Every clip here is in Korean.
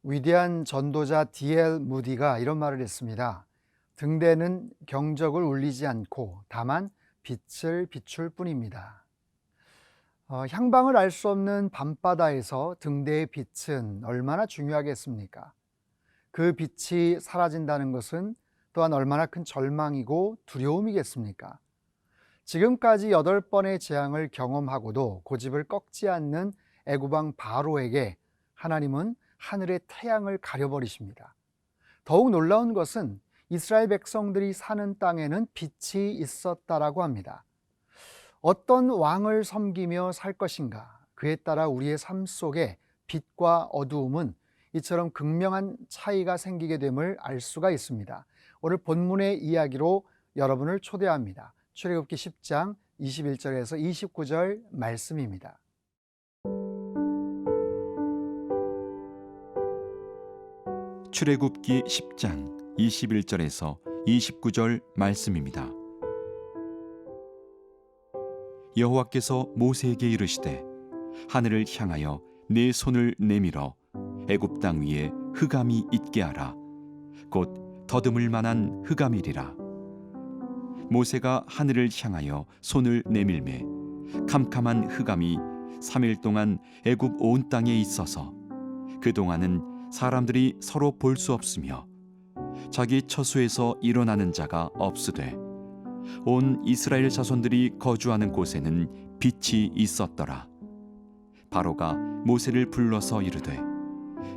위대한 전도자 D.L. 무디가 이런 말을 했습니다. 등대는 경적을 울리지 않고 다만 빛을 비출 뿐입니다. 향방을 알 수 없는 밤바다에서 등대의 빛은 얼마나 중요하겠습니까? 그 빛이 사라진다는 것은 또한 얼마나 큰 절망이고 두려움이겠습니까? 지금까지 8번의 재앙을 경험하고도 고집을 꺾지 않는 애굽왕 바로에게 하나님은 하늘의 태양을 가려버리십니다. 더욱 놀라운 것은 이스라엘 백성들이 사는 땅에는 빛이 있었다라고 합니다. 어떤 왕을 섬기며 살 것인가, 그에 따라 우리의 삶 속에 빛과 어두움은 이처럼 극명한 차이가 생기게 됨을 알 수가 있습니다. 오늘 본문의 이야기로 여러분을 초대합니다. 출애굽기 10장 21절에서 29절 말씀입니다. 출애굽기 10장 21절에서 29절 말씀입니다. 여호와께서 모세에게 이르시되 하늘을 향하여 네 손을 내밀어 애굽 땅 위에 흑암이 있게 하라. 곧 더듬을 만한 흑암이리라. 모세가 하늘을 향하여 손을 내밀매 캄캄한 흑암이 3일 동안 애굽 온 땅에 있어서 그동안은 사람들이 서로 볼 수 없으며 자기 처소에서 일어나는 자가 없으되 온 이스라엘 자손들이 거주하는 곳에는 빛이 있었더라. 바로가 모세를 불러서 이르되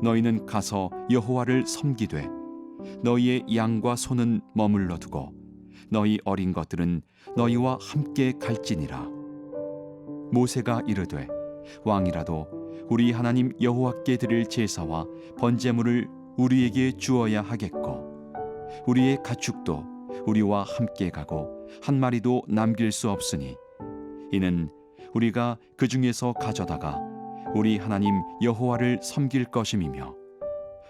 너희는 가서 여호와를 섬기되 너희의 양과 소는 머물러 두고 너희 어린 것들은 너희와 함께 갈지니라. 모세가 이르되 왕이라도 우리 하나님 여호와께 드릴 제사와 번제물을 우리에게 주어야 하겠고 우리의 가축도 우리와 함께 가고 한 마리도 남길 수 없으니 이는 우리가 그 중에서 가져다가 우리 하나님 여호와를 섬길 것임이며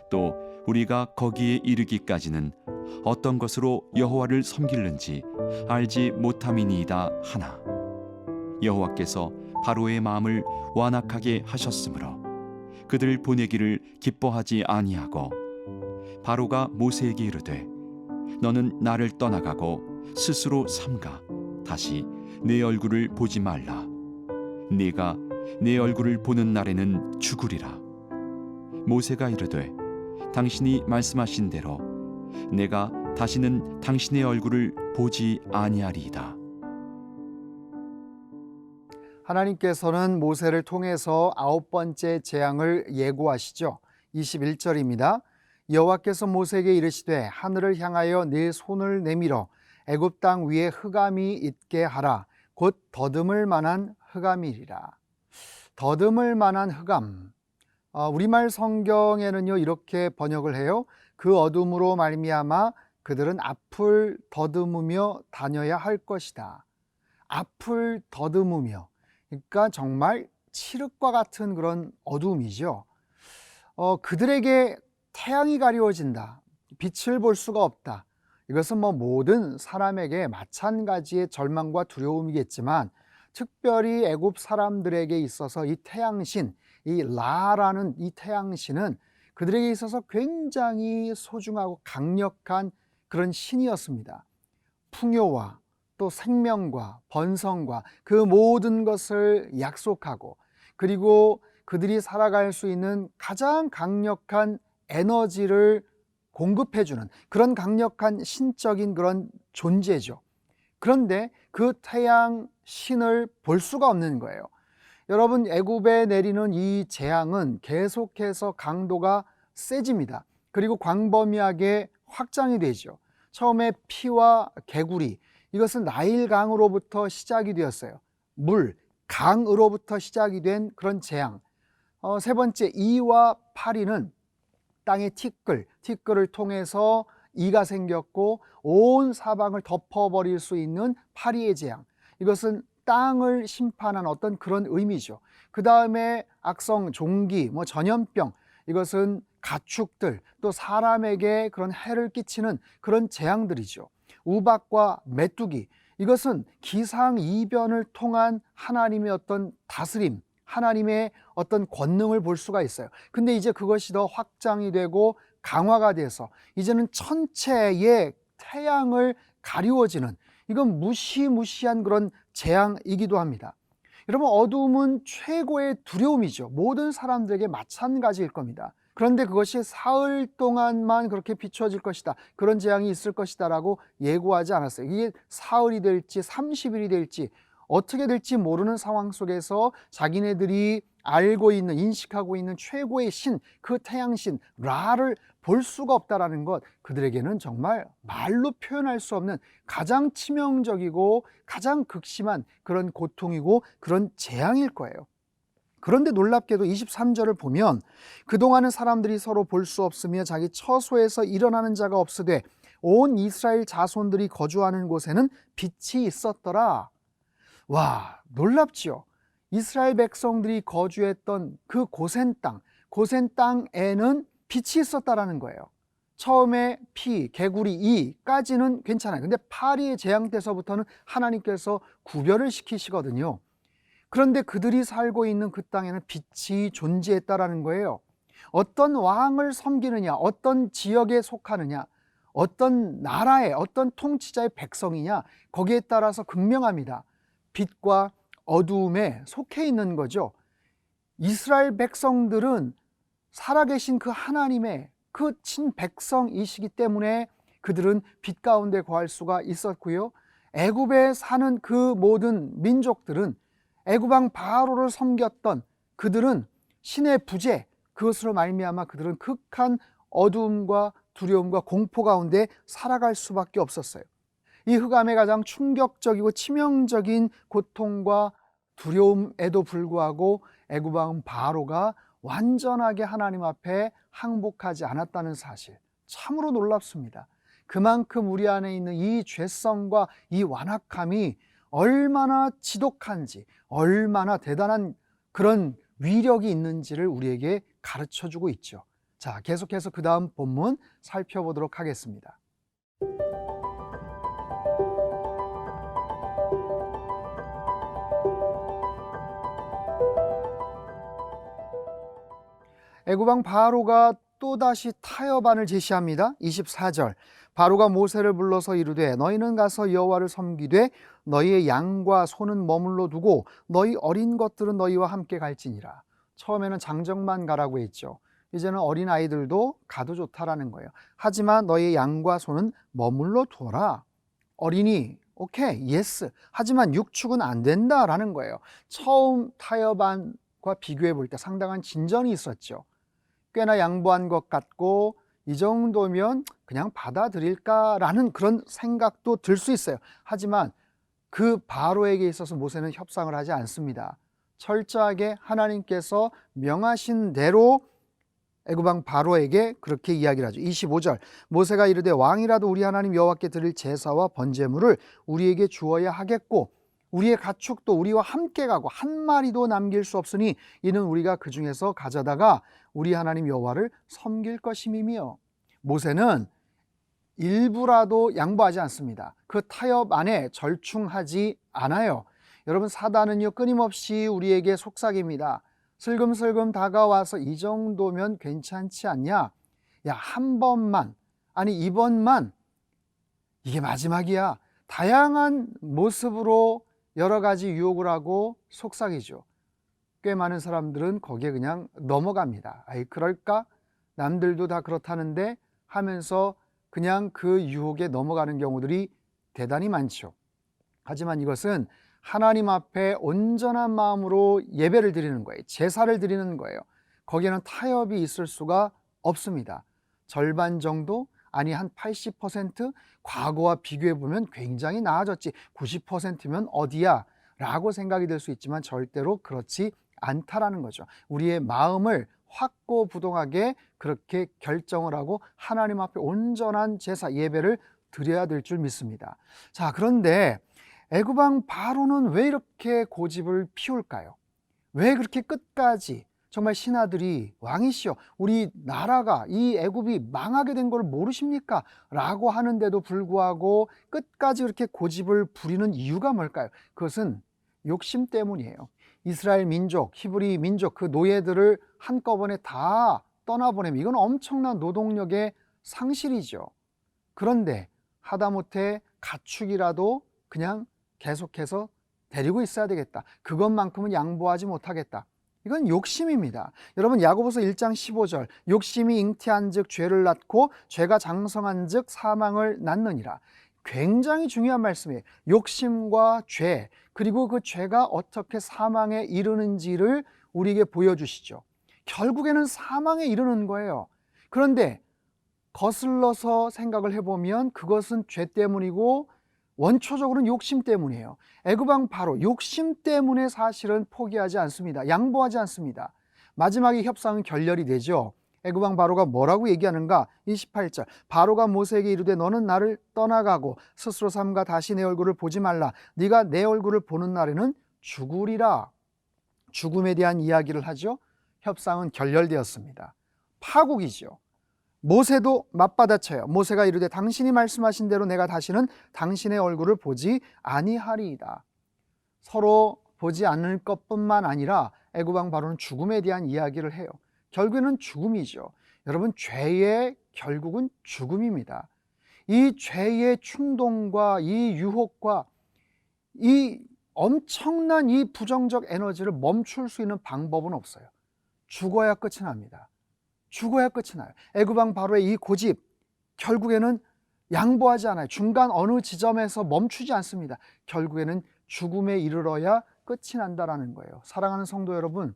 또 우리가 거기에 이르기까지는 어떤 것으로 여호와를 섬길는지 알지 못함이니이다 하나 여호와께서 바로의 마음을 완악하게 하셨으므로 그들 보내기를 기뻐하지 아니하고 바로가 모세에게 이르되 너는 나를 떠나가고 스스로 삼가 다시 내 얼굴을 보지 말라. 네가 내 얼굴을 보는 날에는 죽으리라. 모세가 이르되 당신이 말씀하신 대로 내가 다시는 당신의 얼굴을 보지 아니하리이다. 하나님께서는 모세를 통해서 9번째 재앙을 예고하시죠. 21절입니다. 여호와께서 모세에게 이르시되 하늘을 향하여 네 손을 내밀어 애굽 땅 위에 흑암이 있게 하라. 곧 더듬을 만한 흑암이리라. 더듬을 만한 흑암. 우리말 성경에는요 이렇게 번역을 해요. 그 어둠으로 말미암아 그들은 앞을 더듬으며 다녀야 할 것이다. 앞을 더듬으며. 그러니까 정말 칠흑과 같은 그런 어두움이죠. 그들에게 태양이 가리워진다. 빛을 볼 수가 없다. 이것은 모든 사람에게 마찬가지의 절망과 두려움이겠지만 특별히 애굽 사람들에게 있어서 이 태양신, 이 라라는 이 태양신은 그들에게 있어서 굉장히 소중하고 강력한 그런 신이었습니다. 풍요와 또 생명과 번성과 그 모든 것을 약속하고 그리고 그들이 살아갈 수 있는 가장 강력한 에너지를 공급해주는 그런 강력한 신적인 그런 존재죠. 그런데 그 태양 신을 볼 수가 없는 거예요. 여러분, 애굽에 내리는 이 재앙은 계속해서 강도가 세집니다. 그리고 광범위하게 확장이 되죠. 처음에 피와 개구리, 이것은 나일강으로부터 시작이 되었어요. 물, 강으로부터 시작이 된 그런 재앙. 세 번째, 이와 파리는 땅의 티끌을 통해서 이가 생겼고 온 사방을 덮어버릴 수 있는 파리의 재앙. 이것은 땅을 심판한 어떤 그런 의미죠. 그 다음에 악성, 종기, 전염병, 이것은 가축들, 또 사람에게 그런 해를 끼치는 그런 재앙들이죠. 우박과 메뚜기, 이것은 기상이변을 통한 하나님의 어떤 다스림, 하나님의 어떤 권능을 볼 수가 있어요. 근데 이제 그것이 더 확장이 되고 강화가 돼서 이제는 천체의 태양을 가리워지는, 이건 무시무시한 그런 재앙이기도 합니다. 여러분, 어두움은 최고의 두려움이죠. 모든 사람들에게 마찬가지일 겁니다. 그런데 그것이 사흘 동안만 그렇게 비춰질 것이다, 그런 재앙이 있을 것이다 라고 예고하지 않았어요. 이게 사흘이 될지 30일이 될지 어떻게 될지 모르는 상황 속에서 자기네들이 알고 있는, 인식하고 있는 최고의 신, 그 태양신 라를 볼 수가 없다라는 것, 그들에게는 정말 말로 표현할 수 없는 가장 치명적이고 가장 극심한 그런 고통이고 그런 재앙일 거예요. 그런데 놀랍게도 23절을 보면 그동안은 사람들이 서로 볼 수 없으며 자기 처소에서 일어나는 자가 없으되 온 이스라엘 자손들이 거주하는 곳에는 빛이 있었더라. 와, 놀랍지요. 이스라엘 백성들이 거주했던 그 고센 땅에는 빛이 있었다라는 거예요. 처음에 피, 개구리, 이까지는 괜찮아요. 근데 파리의 재앙 때서부터는 하나님께서 구별을 시키시거든요. 그런데 그들이 살고 있는 그 땅에는 빛이 존재했다라는 거예요. 어떤 왕을 섬기느냐, 어떤 지역에 속하느냐, 어떤 나라의 어떤 통치자의 백성이냐, 거기에 따라서 극명합니다. 빛과 어두움에 속해 있는 거죠. 이스라엘 백성들은 살아계신 그 하나님의 그 친백성이시기 때문에 그들은 빛 가운데 거할 수가 있었고요. 애굽에 사는 그 모든 민족들은 애굽 왕 바로를 섬겼던 그들은 신의 부재, 그것으로 말미암아 그들은 극한 어두움과 두려움과 공포 가운데 살아갈 수밖에 없었어요. 이 흑암의 가장 충격적이고 치명적인 고통과 두려움에도 불구하고 애굽 왕 바로가 완전하게 하나님 앞에 항복하지 않았다는 사실, 참으로 놀랍습니다. 그만큼 우리 안에 있는 이 죄성과 이 완악함이 얼마나 지독한지, 얼마나 대단한 그런 위력이 있는지를 우리에게 가르쳐주고 있죠. 자, 계속해서 그 다음 본문 살펴보도록 하겠습니다. 애굽 왕 바로가 또다시 타협안을 제시합니다. 24절, 바로가 모세를 불러서 이르되 너희는 가서 여호와를 섬기되 너희의 양과 소는 머물러 두고 너희 어린 것들은 너희와 함께 갈지니라. 처음에는 장정만 가라고 했죠. 이제는 어린 아이들도 가도 좋다라는 거예요. 하지만 너희의 양과 소는 머물러 두어라. 어린이 오케이, 예스. 하지만 육축은 안 된다라는 거예요. 처음 타협안과 비교해 볼 때 상당한 진전이 있었죠. 꽤나 양보한 것 같고 이 정도면 그냥 받아들일까라는 그런 생각도 들 수 있어요. 하지만 그 바로에게 있어서 모세는 협상을 하지 않습니다. 철저하게 하나님께서 명하신 대로 애굽 왕 바로에게 그렇게 이야기를 하죠. 25절, 모세가 이르되 왕이라도 우리 하나님 여호와께 드릴 제사와 번제물을 우리에게 주어야 하겠고 우리의 가축도 우리와 함께 가고 한 마리도 남길 수 없으니 이는 우리가 그 중에서 가져다가 우리 하나님 여호와를 섬길 것임이며. 모세는 일부라도 양보하지 않습니다. 그 타협 안에 절충하지 않아요. 여러분, 사단은요 끊임없이 우리에게 속삭입니다. 슬금슬금 다가와서 이 정도면 괜찮지 않냐? 야, 한 번만, 아니 이번만, 이게 마지막이야. 다양한 모습으로 여러 가지 유혹을 하고 속삭이죠. 꽤 많은 사람들은 거기에 그냥 넘어갑니다. 아이, 그럴까? 남들도 다 그렇다는데 하면서 그냥 그 유혹에 넘어가는 경우들이 대단히 많죠. 하지만 이것은 하나님 앞에 온전한 마음으로 예배를 드리는 거예요. 제사를 드리는 거예요. 거기에는 타협이 있을 수가 없습니다. 절반 정도? 아니 한 80%? 과거와 비교해 보면 굉장히 나아졌지, 90%면 어디야? 라고 생각이 될 수 있지만 절대로 그렇지 않다라는 거죠. 우리의 마음을 확고부동하게 그렇게 결정을 하고 하나님 앞에 온전한 제사, 예배를 드려야 될 줄 믿습니다. 자, 그런데 애굽 왕 바로는 왜 이렇게 고집을 피울까요? 왜 그렇게 끝까지 정말 신하들이 왕이시여 우리 나라가 이 애굽이 망하게 된 걸 모르십니까? 라고 하는데도 불구하고 끝까지 그렇게 고집을 부리는 이유가 뭘까요? 그것은 욕심 때문이에요. 이스라엘 민족, 히브리 민족 그 노예들을 한꺼번에 다 떠나보내면 이건 엄청난 노동력의 상실이죠. 그런데 하다못해 가축이라도 그냥 계속해서 데리고 있어야 되겠다. 그것만큼은 양보하지 못하겠다. 이건 욕심입니다. 여러분 야고보서 1장 15절 욕심이 잉태한 즉 죄를 낳고 죄가 장성한 즉 사망을 낳느니라. 굉장히 중요한 말씀이에요. 욕심과 죄 그리고 그 죄가 어떻게 사망에 이르는지를 우리에게 보여주시죠. 결국에는 사망에 이르는 거예요. 그런데 거슬러서 생각을 해보면 그것은 죄 때문이고 원초적으로는 욕심 때문이에요. 애굽 왕 바로 욕심 때문에 사실은 포기하지 않습니다. 양보하지 않습니다. 마지막에 협상은 결렬이 되죠. 애굽 왕 바로가 뭐라고 얘기하는가? 28절 바로가 모세에게 이르되 너는 나를 떠나가고 스스로 삼가 다시 내 얼굴을 보지 말라. 네가 내 얼굴을 보는 날에는 죽으리라. 죽음에 대한 이야기를 하죠. 협상은 결렬되었습니다. 파국이죠. 모세도 맞받아쳐요. 모세가 이르되 당신이 말씀하신 대로 내가 다시는 당신의 얼굴을 보지 아니하리이다. 서로 보지 않을 것뿐만 아니라 애굽 왕 바로는 죽음에 대한 이야기를 해요. 결국에는 죽음이죠. 여러분 죄의 결국은 죽음입니다. 이 죄의 충동과 이 유혹과 이 엄청난 이 부정적 에너지를 멈출 수 있는 방법은 없어요. 죽어야 끝이 납니다. 죽어야 끝이 나요. 애굽 왕 바로의 이 고집 결국에는 양보하지 않아요. 중간 어느 지점에서 멈추지 않습니다. 결국에는 죽음에 이르러야 끝이 난다라는 거예요. 사랑하는 성도 여러분,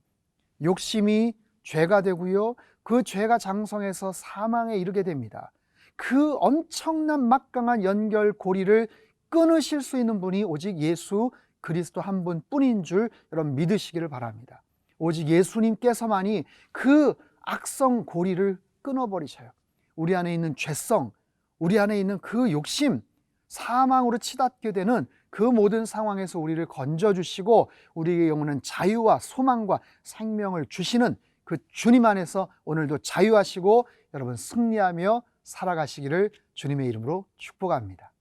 욕심이 죄가 되고요. 그 죄가 장성해서 사망에 이르게 됩니다. 그 엄청난 막강한 연결고리를 끊으실 수 있는 분이 오직 예수 그리스도 한 분뿐인 줄 여러분 믿으시기를 바랍니다. 오직 예수님께서만이 그 악성 고리를 끊어버리셔요. 우리 안에 있는 죄성, 우리 안에 있는 그 욕심, 사망으로 치닫게 되는 그 모든 상황에서 우리를 건져주시고 우리에게 영원한 자유와 소망과 생명을 주시는 그 주님 안에서 오늘도 자유하시고 여러분 승리하며 살아가시기를 주님의 이름으로 축복합니다.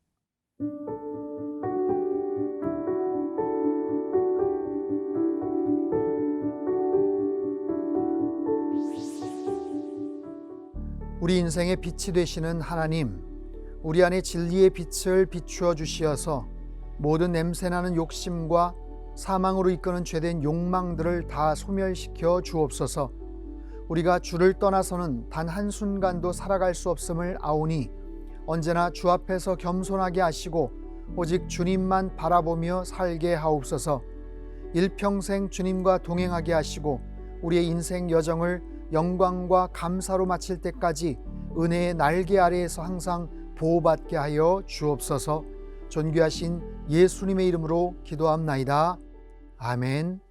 우리 인생의 빛이 되시는 하나님, 우리 안에 진리의 빛을 비추어 주시어서 모든 냄새나는 욕심과 사망으로 이끄는 죄된 욕망들을 다 소멸시켜 주옵소서. 우리가 주를 떠나서는 단 한순간도 살아갈 수 없음을 아오니 언제나 주 앞에서 겸손하게 하시고 오직 주님만 바라보며 살게 하옵소서. 일평생 주님과 동행하게 하시고 우리의 인생 여정을 영광과 감사로 마칠 때까지 은혜의 날개 아래에서 항상 보호받게 하여 주옵소서. 존귀하신 예수님의 이름으로 기도합나이다. 아멘.